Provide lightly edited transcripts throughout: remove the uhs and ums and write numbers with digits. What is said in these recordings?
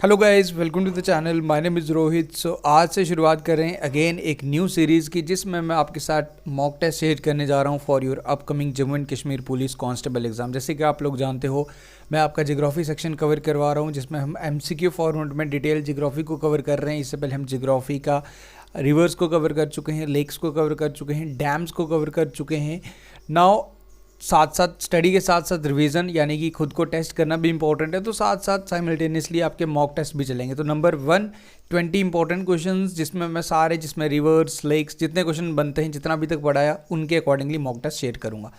Hello guys, welcome to the channel. My name is Rohit. So आज से शुरुआत कर रहे हैं अगेन एक न्यू सीरीज़ की, जिसमें मैं आपके साथ मॉक टेस्ट शेयर करने जा रहा हूं for your upcoming Jammu and Kashmir police constable exam. जैसे कि आप लोग जानते हो, मैं आपका जियोग्राफी सेक्शन कवर करवा रहा हूं, जिसमें हम एमसीक्यू फॉर्मेट में डिटेल जियोग्राफी को कवर कर रहे हैं। इससे पहले हम जियोग्राफी का रिवर्स को कवर कर चुके हैं, लेक्स को कवर कर चुके हैं, डैम्स को कवर कर चुके हैं। नाउ साथ साथ स्टडी के साथ साथ रिवीजन यानी कि खुद को टेस्ट करना भी इंपॉर्टेंट है, तो साथ साथ साइमल्टेनियसली आपके मॉक टेस्ट भी चलेंगे। तो नंबर 1 20 इंपॉर्टेंट क्वेश्चंस, जिसमें रिवर्स लेक्स जितने क्वेश्चन बनते हैं, जितना अभी तक पढ़ाया उनके अकॉर्डिंगली मॉक टेस्ट शेयर करूंगा।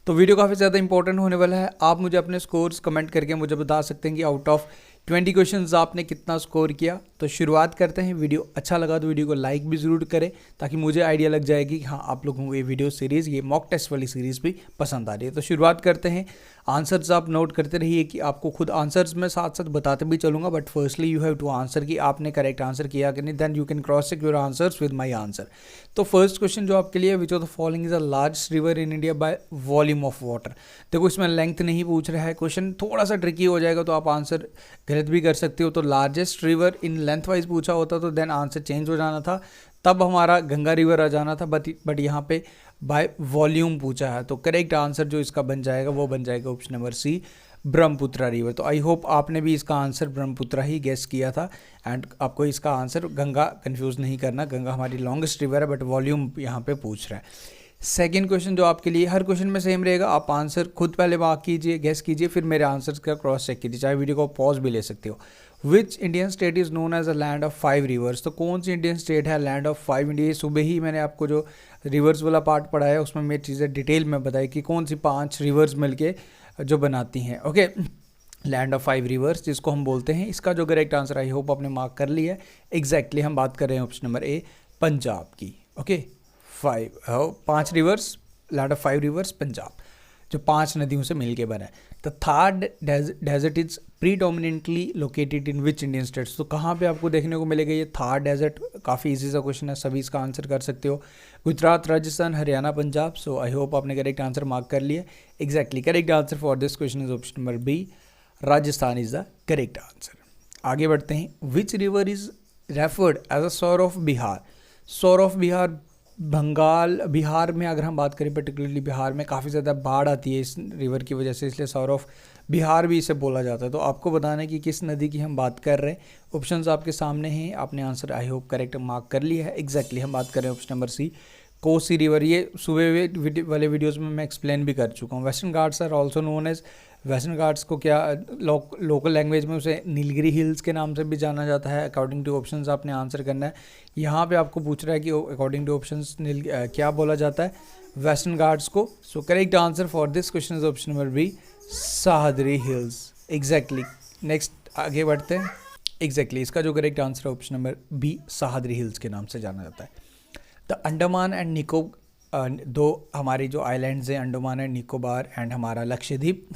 तो वीडियो काफ़ी ज़्यादा इंपॉर्टेंट होने वाला है। आप मुझे अपने स्कोर्स कमेंट करके मुझे बता सकते हैं कि आउट ऑफ 20 क्वेश्चंस आपने कितना स्कोर किया। तो शुरुआत करते हैं। वीडियो अच्छा लगा तो वीडियो को लाइक भी ज़रूर करें, ताकि मुझे आइडिया लग जाएगी कि हाँ, आप लोगों को ये वीडियो सीरीज़, ये मॉक टेस्ट वाली सीरीज़ भी पसंद आ रही है। तो शुरुआत करते हैं। आंसर्स आप नोट करते रहिए कि आपको खुद आंसर्स में साथ साथ बताते भी चलूँगा, but firstly you have to answer कि आपने करेक्ट आंसर किया कि नहीं। Then you can cross check your answers with my answer. तो फर्स्ट क्वेश्चन जो आपके लिए, which of the following is a largest river in India by volume of water. देखो, इसमें लेंथ नहीं पूछ रहा है, क्वेश्चन थोड़ा सा ट्रिकी हो जाएगा, तो आप आंसर गलत भी कर सकते हो। तो largest river in length wise पूछा होता तो देन आंसर चेंज हो जाना था, तब हमारा गंगा रिवर आ जाना था। बट यहाँ पे बाय वॉल्यूम पूछा है, तो करेक्ट आंसर जो इसका बन जाएगा वो बन जाएगा option number C, Brahmaputra river. तो आई होप आपने भी इसका आंसर ब्रह्मपुत्रा ही गेस किया था, एंड आपको इसका आंसर गंगा कंफ्यूज नहीं करना। गंगा हमारी लॉन्गेस्ट रिवर है, बट वॉल्यूम यहाँ पे पूछ रहा है। सेकेंड क्वेश्चन जो आपके लिए, हर क्वेश्चन में सेम रहेगा। आप आंसर खुद पहले मार्क कीजिए, गेस कीजिए, फिर मेरे आंसर का क्रॉस चेक कीजिए, चाहे वीडियो को पॉज भी ले सकते हो। Which Indian state is known as a land of 5 rivers. तो कौन सी इंडियन स्टेट है लैंड ऑफ 5 इंडिया। सुबह ही मैंने आपको जो रिवर्स वाला पार्ट पढ़ाया, उसमें मेरी चीज़ें डिटेल में बताई कि कौन सी 5 रिवर्स मिलके जो बनाती हैं। ओके, लैंड ऑफ 5 रिवर्स जिसको हम बोलते हैं। इसका जो करेक्ट आंसर आई होप आपने मार्क कर लिया है। एग्जैक्टली हम बात कर रहे हैं ऑप्शन नंबर ए, पंजाब की। Okay, 5 rivers, land of 5 rivers, Punjab, जो 5 नदियों से मिलके बना है। The Thar desert is predominantly located in which Indian states. तो कहाँ पे आपको देखने को मिलेगा ये थार डेजर्ट। काफ़ी इजी सा क्वेश्चन है, सभी इसका आंसर कर सकते हो। Gujarat, Rajasthan, Haryana, Punjab. So I hope आपने करेक्ट आंसर मार्क कर लिया। Exactly correct answer for this question is option number B, Rajasthan is the correct answer. आगे बढ़ते हैं। Which river is referred as a sorrow of Bihar. सोर ऑफ बिहार, बंगाल, बिहार में अगर हम बात करें, पर्टिकुलरली बिहार में काफ़ी ज़्यादा बाढ़ आती है इस रिवर की वजह से, इसलिए सौर ऑफ बिहार भी इसे बोला जाता है। तो आपको बताना है कि किस नदी की हम बात कर रहे हैं। ऑप्शंस आपके सामने हैं, आपने answer I hope correct mark कर लिया है। एग्जैक्टली हम बात कर रहे हैं option number C, Kosi river. ये सुबह वाले वीडियोज़ में मैं एक्सप्लेन भी कर चुका हूँ। Western Ghats are also known as, Western Ghats को क्या लोकल लैंग्वेज में उसे नीलगिरी हिल्स के नाम से भी जाना जाता है। अकॉर्डिंग टू ऑप्शंस आपने आंसर करना है। यहाँ पे आपको पूछ रहा है कि अकॉर्डिंग टू ऑप्शंस क्या बोला जाता है वेस्टर्न घाट्स को। So correct answer for this question is option number B, Sahyadri hills. Exactly, next आगे बढ़ते हैं। एग्जैक्टली इसका जो करेक्ट आंसर है option number B, Sahyadri hills के नाम से जाना जाता है। द अंडमान एंड निकोबार, दो हमारी जो आइलैंड्स हैं, अंडमान एंड निकोबार एंड हमारा लक्षद्वीप,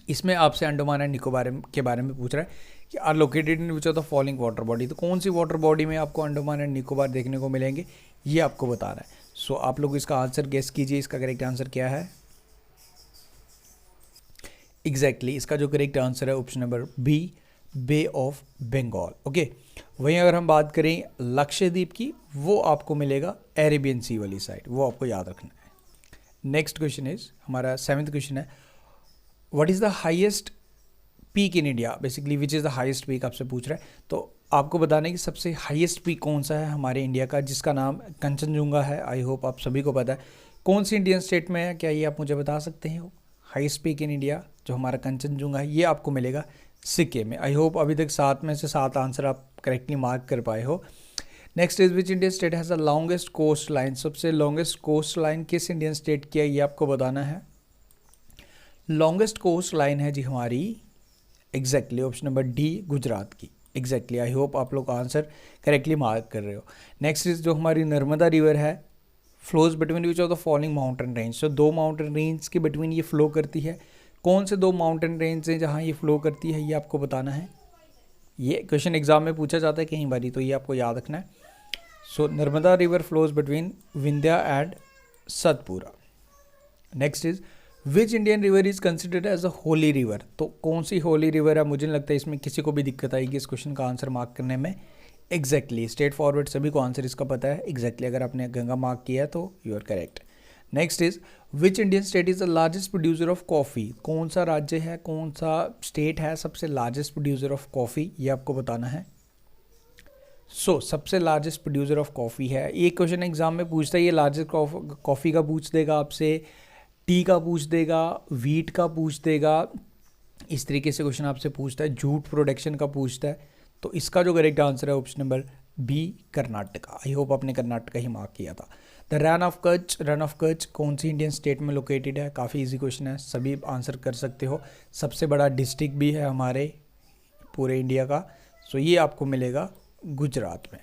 इसमें आपसे अंडमान एंड निकोबार के बारे में पूछ रहा है कि are located in which of the following water body. तो कौन सी वाटर बॉडी में आपको अंडमान एंड निकोबार देखने को मिलेंगे, ये आपको बता रहा है। सो आप लोग इसका आंसर गेस कीजिए, इसका करेक्ट आंसर क्या है। एग्जैक्टली इसका जो करेक्ट आंसर है option number B, bay of Bengal. Okay, वहीं अगर हम बात करें लक्षद्वीप की, वो आपको मिलेगा अरेबियन सी वाली साइड, वो आपको याद रखना है। नेक्स्ट क्वेश्चन इज हमारा 7th क्वेश्चन है, what is the highest peak in India. Basically which is the highest peak आपसे पूछ रहा है। तो आपको बताना है कि सबसे हाईएस्ट पीक कौन सा है हमारे इंडिया का, जिसका नाम कंचनजुंगा है। आई होप आप सभी को पता है। कौन सी इंडियन स्टेट में है, क्या ये आप मुझे बता सकते हैं। हाईएस्ट पीक इन इंडिया जो हमारा कंचनजुंगा है, ये आपको मिलेगा सिक्किम में। आई होप अभी तक 7 में से 7 आंसर आप करेक्टली मार्क कर पाए हो। Next is which Indian state has the longest coast line. सबसे लॉन्गेस्ट कोस्ट लाइन किस इंडियन स्टेट की है, ये आपको बताना है। लॉन्गेस्ट कोस्ट लाइन है जी हमारी, exactly option number D, Gujarat की। एग्जैक्टली आई होप आप लोग आंसर करेक्टली मार्क कर रहे हो। नेक्स्ट इज जो हमारी नर्मदा रिवर है, flows between which of the following mountain range. तो 2 माउंटेन रेंज के बिटवीन ये फ्लो करती है। कौन से 2 माउंटेन रेंज हैं जहाँ ये फ्लो करती है, ये आपको बताना है। ये क्वेश्चन एग्जाम में पूछा जाता है कई बारी, तो ये आपको याद रखना है। So Narmada river flows between Vindhya and Satpura. Next is which Indian river is considered as a holy river, तो कौन सी होली रिवर है? मुझे नहीं लगता इसमें किसी को भी दिक्कत आएगी इस क्वेश्चन का आंसर मार्क करने में। एग्जैक्टली स्ट्रेट फॉरवर्ड, सभी को आंसर इसका पता है। एग्जैक्टली अगर आपने गंगा मार्क किया है तो you are correct. Next is which Indian state is the largest producer of coffee, कौन सा राज्य है, कौन सा स्टेट है सबसे लार्जेस्ट प्रोड्यूसर ऑफ कॉफ़ी, ये आपको बताना है। सबसे लार्जेस्ट प्रोड्यूसर ऑफ कॉफ़ी है, ये क्वेश्चन एग्जाम में पूछता है। ये लार्जेस्ट कॉफ़ी का पूछ देगा आपसे, टी का पूछ देगा, वीट का पूछ देगा, इस तरीके से क्वेश्चन आपसे पूछता है। जूट प्रोडक्शन का पूछता है। तो इसका जो करेक्ट आंसर है option number B, Karnataka. I hope आपने कर्नाटका ही मार्क किया था। द रन ऑफ कच्छ कौन सी इंडियन स्टेट में लोकेटेड है? काफ़ी इजी क्वेश्चन है, सभी आंसर कर सकते हो। सबसे बड़ा डिस्ट्रिक्ट भी है हमारे पूरे इंडिया का। ये आपको मिलेगा गुजरात में।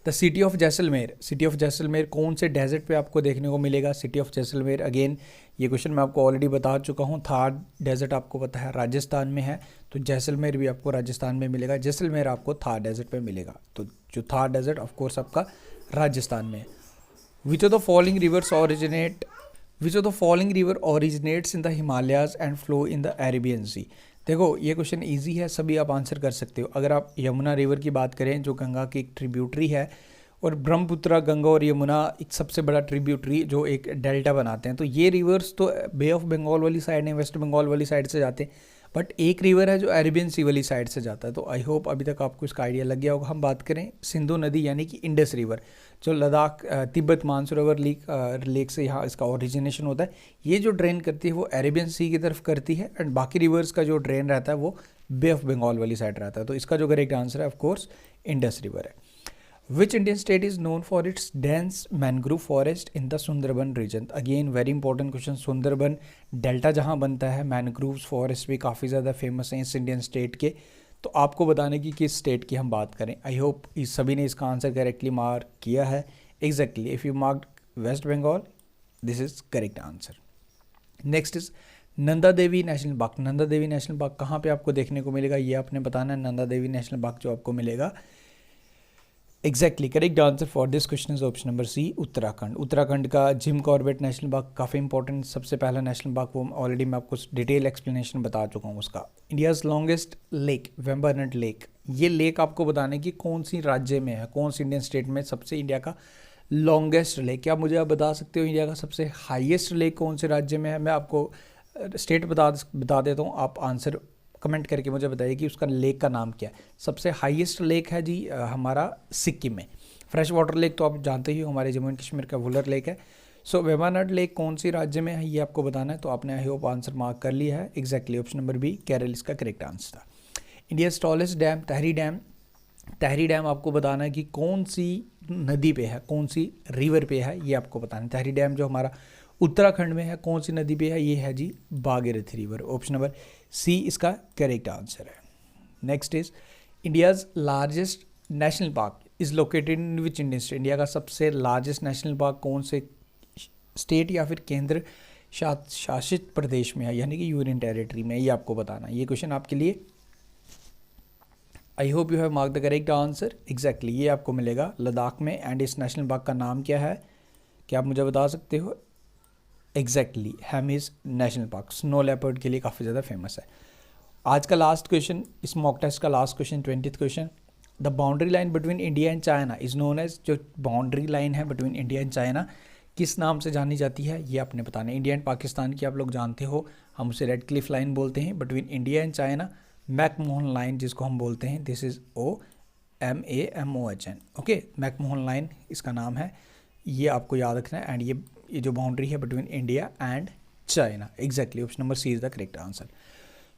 द सिटी ऑफ जैसलमेर कौन से डेजर्ट पे आपको देखने को मिलेगा? सिटी ऑफ जैसलमेर, अगेन ये क्वेश्चन मैं आपको ऑलरेडी बता चुका हूँ। थार डेजर्ट आपको पता है राजस्थान में है, तो जैसलमेर भी आपको राजस्थान में मिलेगा। जैसलमेर आपको थार डेजर्ट पे मिलेगा, तो जो थार डेजर्ट ऑफ कोर्स आपका राजस्थान में है। Which of the following river originates in the Himalayas and flow in the Arabian sea. देखो ये क्वेश्चन इजी है, सभी आप आंसर कर सकते हो। अगर आप यमुना रिवर की बात करें जो गंगा की एक ट्रिब्यूटरी है, और ब्रह्मपुत्र, गंगा और यमुना एक सबसे बड़ा ट्रिब्यूटरी जो एक डेल्टा बनाते हैं, तो ये रिवर्स तो बे ऑफ बंगाल वाली साइड है, वेस्ट बंगाल वाली साइड से जाते हैं। बट एक रिवर है जो अरेबियन सी वाली साइड से जाता है। तो आई होप अभी तक आपको इसका आइडिया लग गया होगा। हम बात करें सिंधु नदी यानी कि इंडस रिवर, जो लद्दाख तिब्बत मानसरोवर लेक से यहाँ इसका ओरिजिनेशन होता है। ये जो ड्रेन करती है वो अरेबियन सी की तरफ करती है, एंड बाकी रिवर्स का जो ड्रेन रहता है वो बे ऑफ बंगाल वाली साइड रहता है। तो इसका जो करेक्ट आंसर है ऑफकोर्स इंडस रिवर है। Which Indian state is known for its dense mangrove forest in the Sundarban region? Again very important question. Sundarban delta जहाँ बनता है, मैनग्रोव फॉरेस्ट भी काफ़ी ज़्यादा फेमस हैं इस इंडियन स्टेट के। तो आपको बताने की किस स्टेट की हम बात करें। आई होप इस सभी ने इसका आंसर करेक्टली मार्क किया है। Exactly if you mark West Bengal, this is correct answer. Next is Nanda Devi national park. Nanda Devi national park कहाँ पे आपको देखने को मिलेगा, ये आपने बताना है। नंदा देवी नेशनल पार्क जो आपको मिलेगा, exactly correct answer for this question is option number C, Uttarakhand. Uttarakhand का जिम कॉर्बेट नेशनल पार्क काफ़ी इंपॉर्टेंट, सबसे पहला नेशनल पार्क, वो ऑलरेडी मैं आपको डिटेल एक्सप्लेनेशन बता चुका हूँ उसका। इंडियाज़ लॉन्गेस्ट लेक, वेम्बरनट लेक, ये लेक आपको बताने की कौन सी राज्य में है, कौन सी इंडियन स्टेट में सबसे इंडिया का लॉन्गेस्ट लेक। क्या मुझे आप बता सकते हो इंडिया का सबसे हाईएस्ट लेक कौन से राज्य में है? मैं आपको स्टेट बता देता हूँ, आप आंसर कमेंट करके मुझे बताइए कि उसका लेक का नाम क्या है। सबसे हाईएस्ट लेक है जी हमारा सिक्किम में। फ्रेश वाटर लेक तो आप जानते ही हो, हमारे जम्मू एंड कश्मीर का वुलर लेक है। वेम्बरनट लेक कौन सी राज्य में है ये आपको बताना है। तो आपने आई होप आंसर मार्क कर लिया है। Exactly option number B, Kerala इसका करेक्ट आंसर था। India's tallest dam, Tehri dam आपको बताना है कि कौन सी नदी पे है, कौन सी रिवर पे है, ये आपको बताना है। तहरी डैम जो हमारा उत्तराखंड में है, कौन सी नदी पे है, ये है जी Bhagirathi river. Option number C इसका करेक्ट आंसर है। Next is India's largest national park is located in which Indian state. India का सबसे लार्जेस्ट नेशनल पार्क कौन से स्टेट या फिर केंद्र शासित प्रदेश में है, यानी कि यूनियन टेरिटरी में, ये आपको बताना है। ये क्वेश्चन आपके लिए, I hope you have mark the correct answer. Exactly ये आपको मिलेगा लद्दाख में। एंड इस नेशनल पार्क का नाम क्या है, क्या आप मुझे बता सकते हो? Exactly Hemis national park snow leopard के लिए काफ़ी ज़्यादा फेमस है। आज का लास्ट क्वेश्चन, इस मॉक टेस्ट का last question, 20th question. The boundary line between India and China is known as, जो बाउंड्री लाइन है बिटवीन इंडिया एंड चाइना किस नाम से जानी जाती है, ये आपने बताना है। इंडिया एंड पाकिस्तान की आप लोग जानते हो, हम उसे रेड क्लिफ लाइन बोलते हैं। Between India and China McMahon line जिसको हम बोलते हैं, this is OMAMOHN, okay. McMahon line इसका नाम है, ये आपको याद रखना है। एंड ये जो बाउंड्री है between India and China, exactly option number C is the correct answer.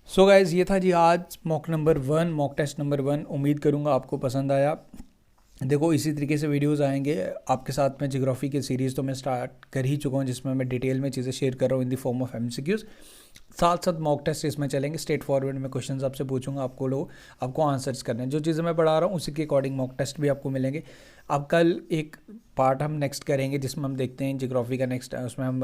So guys ये था जी आज मॉक टेस्ट नंबर 1। उम्मीद करूँगा आपको पसंद आया। देखो इसी तरीके से वीडियोस आएंगे आपके साथ में। ज्योग्राफी की सीरीज़ तो मैं स्टार्ट कर ही चुका हूँ, जिसमें मैं डिटेल में चीज़ें शेयर कर रहा हूँ in the form of MCQs। साथ साथ मॉक टेस्ट इसमें चलेंगे, स्ट्रेट फॉरवर्ड में क्वेश्चंस आपसे पूछूंगा, आपको आंसर्स करने हैं। जो चीज़ें मैं पढ़ा रहा हूँ उसी के अकॉर्डिंग मॉक टेस्ट भी आपको मिलेंगे। अब कल एक पार्ट हम नेक्स्ट करेंगे जिसमें हम देखते हैं ज्योग्राफी का नेक्स्ट, उसमें हम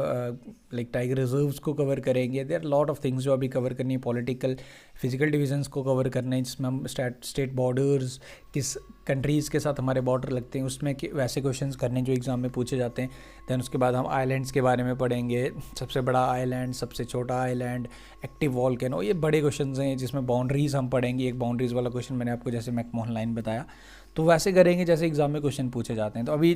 लाइक टाइगर रिजर्व्स को कवर करेंगे। देयर लॉट ऑफ थिंग्स जो अभी कवर करनी है, पॉलिटिकल फिजिकल डिविजन्स को कवर करना है, जिसमें हम स्टेट बॉर्डर्स, किस कंट्रीज़ के साथ हमारे बॉर्डर लगते हैं, उसमें वैसे क्वेश्चंस करने जो एग्जाम में पूछे जाते हैं। दैन उसके बाद हम आइलैंड्स के बारे में पढ़ेंगे, सबसे बड़ा आइलैंड, सबसे छोटा आइलैंड, एक्टिव वॉल्केनो, ये बड़े क्वेश्चन हैं जिसमें बाउंड्रीज़ हम पढ़ेंगे। एक बाउंड्रीज़ वाला क्वेश्चन मैंने आपको जैसे मैकमोहन लाइन बताया, तो वैसे करेंगे जैसे एग्ज़ाम में क्वेश्चन पूछे जाते हैं। तो अभी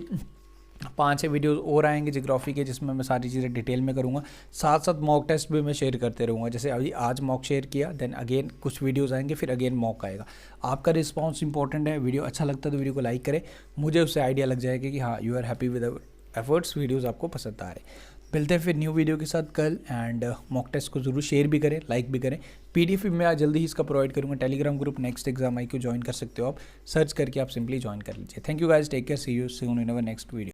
5-6 वीडियोस और आएंगे ज्योग्राफी के जिसमें मैं सारी चीज़ें डिटेल में करूँगा, साथ साथ मॉक टेस्ट भी मैं शेयर करते रहूँगा। जैसे अभी आज मॉक शेयर किया, देन अगेन कुछ वीडियोस आएंगे, फिर अगेन मॉक आएगा। आपका रिस्पांस इंपॉर्टेंट है। वीडियो अच्छा लगता है तो वीडियो को लाइक करें, मुझे उससे आइडिया लग जाएगा कि हाँ you are happy with efforts, videos आपको पसंद आ रहे। मिलते हैं फिर न्यू वीडियो के साथ कल, एंड मॉक टेस्ट को जरूर शेयर भी करें, लाइक भी करें। पीडीएफ मैं आज जल्दी ही इसका प्रोवाइड करूँगा। टेलीग्राम ग्रुप नेक्स्ट एग्जाम आई को ज्वाइन कर सकते हो आप, सर्च करके आप सिंपली ज्वाइन कर लीजिए। Thank you guys, take care, see you soon in our next video.